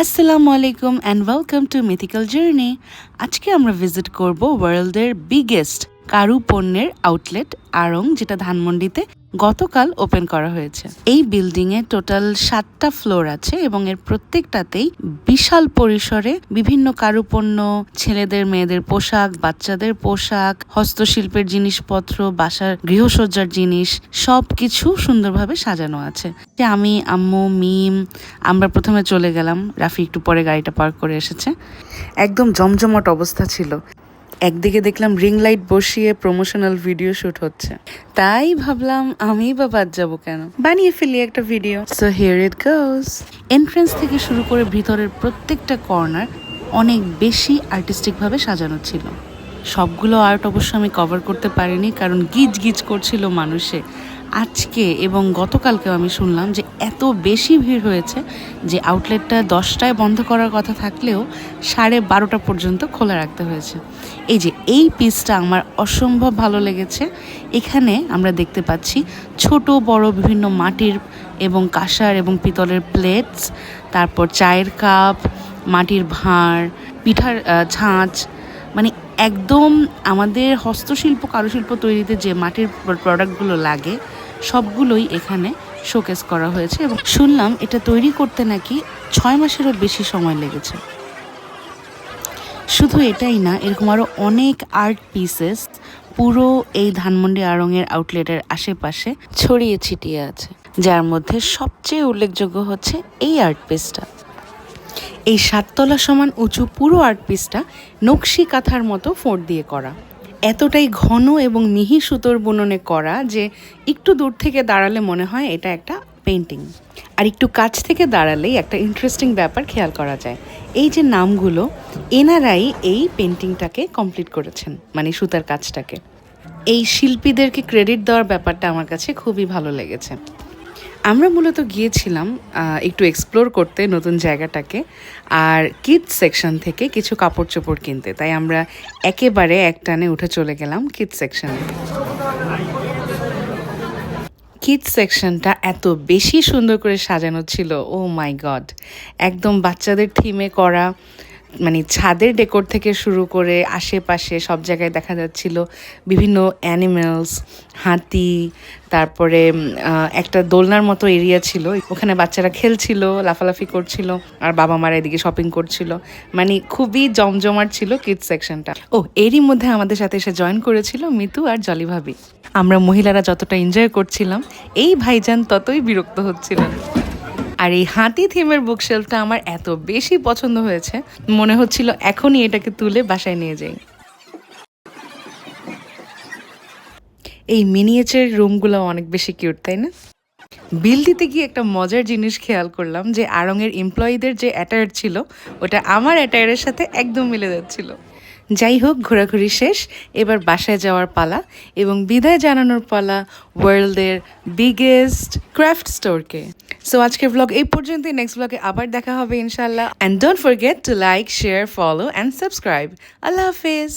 আসসালামু আলাইকুম and welcome to mythical journey. আজকে আমরা ভিজিট করব ওয়ার্ল্ডের বিগেস্ট কারু পণ্যের আউটলেট আড়ং, যেটা ধানমন্ডিতে গতকাল ওপেন করা হয়েছে। এই বিল্ডিংয়ে টোটাল 7টা ফ্লোর আছে এবং এর প্রত্যেকটাতেই বিশাল পরিসরে বিভিন্ন কারুপণ্য, ছেলেদের মেয়েদের পোশাক, বাচ্চাদের পোশাক, হস্তশিল্পের জিনিসপত্র, বাসার গৃহসজ্জার জিনিস সবকিছু সুন্দরভাবে সাজানো আছে। যে আমি, আম্মু, মিম আমরা প্রথমে চলে গেলাম, রাফি একটু পরে গাড়িটা পার্ক করে এসেছে। একদম জমজমাট অবস্থা ছিল। একদিকে দেখলাম রিং লাইট বসিয়ে প্রমোশনাল ভিডিও শুট হচ্ছে, তাই ভাবলাম আমি বা বাদ যাবো কেন, বানিয়ে ফেলি একটা video. So here it goes. Entrance থেকে শুরু করে ভিতরের প্রত্যেকটা কর্নার অনেক বেশি আর্টিস্টিক ভাবে সাজানো ছিল। সবগুলো আর্ট অবশ্য আমি কভার করতে পারিনি, কারণ গিজ গিজ করছিল মানুষে। আজকে এবং গতকালকেও আমি শুনলাম যে এত বেশি ভিড় হয়েছে যে আউটলেটটা 10টায় বন্ধ করার কথা থাকলেও 12:30 পর্যন্ত খোলা রাখতে হয়েছে। এই যে এই পিসটা আমার অসম্ভব ভালো লেগেছে। এখানে আমরা দেখতে পাচ্ছি ছোট বড় বিভিন্ন মাটির এবং কাঁসার এবং পিতলের প্লেটস, তারপর চায়ের কাপ, মাটির ভাঁড়, পিঠার ছাঁচ, মানে একদম আমাদের হস্তশিল্প কারুশিল্প তৈরিতে যে মাটির প্রোডাক্টগুলো লাগে সবগুলোই এখানে শোকেস করা হয়েছে। এবং শুনলাম এটা তৈরি করতে নাকি 6 মাসেরও বেশি সময় লেগেছে। শুধু এটাই না, এরকম আরও অনেক আর্ট পিসেস পুরো এই ধানমন্ডি আড়ংয়ের আউটলেটের আশেপাশে ছড়িয়ে ছিটিয়ে আছে, যার মধ্যে সবচেয়ে উল্লেখযোগ্য হচ্ছে এই আর্ট পিসটা। এই 7 তলা সমান উঁচু পুরো আর্ট পিসটা নকশি কাঁথার মতো ফোঁড় দিয়ে করা, এতটাই ঘন এবং মিহি সুতোর বুননে করা যে একটু দূর থেকে দাঁড়ালে মনে হয় এটা একটা পেন্টিং, আর একটু কাছ থেকে দাঁড়ালেই একটা ইন্টারেস্টিং ব্যাপার খেয়াল করা যায়। এই যে নামগুলো, এনারাই এই পেন্টিংটাকে কমপ্লিট করেছেন, মানে সুতার কাজটাকে। এই শিল্পীদেরকে ক্রেডিট দেওয়ার ব্যাপারটা আমার কাছে খুবই ভালো লেগেছে। আমরা মূলত গিয়েছিলাম একটু এক্সপ্লোর করতে নতুন জায়গাটাকে, আর কিডস সেকশন থেকে কিছু কাপড় চোপড় কিনতে, তাই আমরা একেবারে একটানে উঠে চলে গেলাম কিডস সেকশনে। কিডস সেকশনটা এত বেশি সুন্দর করে সাজানো ছিল, ও মাই গড! একদম বাচ্চাদের থিমে করা, মানে ছাদের ডেকোর থেকে শুরু করে আশেপাশে সব জায়গায় দেখা যাচ্ছিল বিভিন্ন অ্যানিমেলস, হাতি, তারপরে একটা দোলনার মতো এরিয়া ছিল, ওখানে বাচ্চারা খেলছিল, লাফালাফি করছিল, আর বাবা মারা এদিকে শপিং করছিল। মানে খুবই জমজমাট ছিল কিডস সেকশনটা। ও, এরই মধ্যে আমাদের সাথে এসে জয়েন করেছিল মিতু আর জলি ভাবি। আমরা মহিলারা যতটা এনজয় করছিলাম, এই ভাইজান ততই বিরক্ত হচ্ছিলেন। আর এই হাতি থিমের বুকশেলফটা আমার এত বেশি পছন্দ হয়েছে, মনে হচ্ছিল এখনই এটাকে তুলে বাসায় নিয়ে যাই। এই মিনিয়েচার রুমগুলো অনেক বেশি কিউট, তাই না? বিল দিতে গিয়ে একটা মজার জিনিস খেয়াল করলাম যে আড়ংয়ের এমপ্লয়ীদের যে অ্যাটায়ার ছিল ওটা আমার অ্যাটায়ারের সাথে একদম মিলে যাচ্ছিল। যাই হোক, ঘোরাঘুরি শেষ, এবার বাসায় যাওয়ার পালা এবং বিদায় জানানোর পালা ওয়ার্ল্ডের বিগেস্ট ক্রাফট স্টোরকে। সো আজকের ব্লগ এই পর্যন্তই, নেক্সট ব্লগে আবার দেখা হবে ইনশাল্লাহ। And don't forget to like, share, follow and subscribe. আল্লাহ হাফেজ।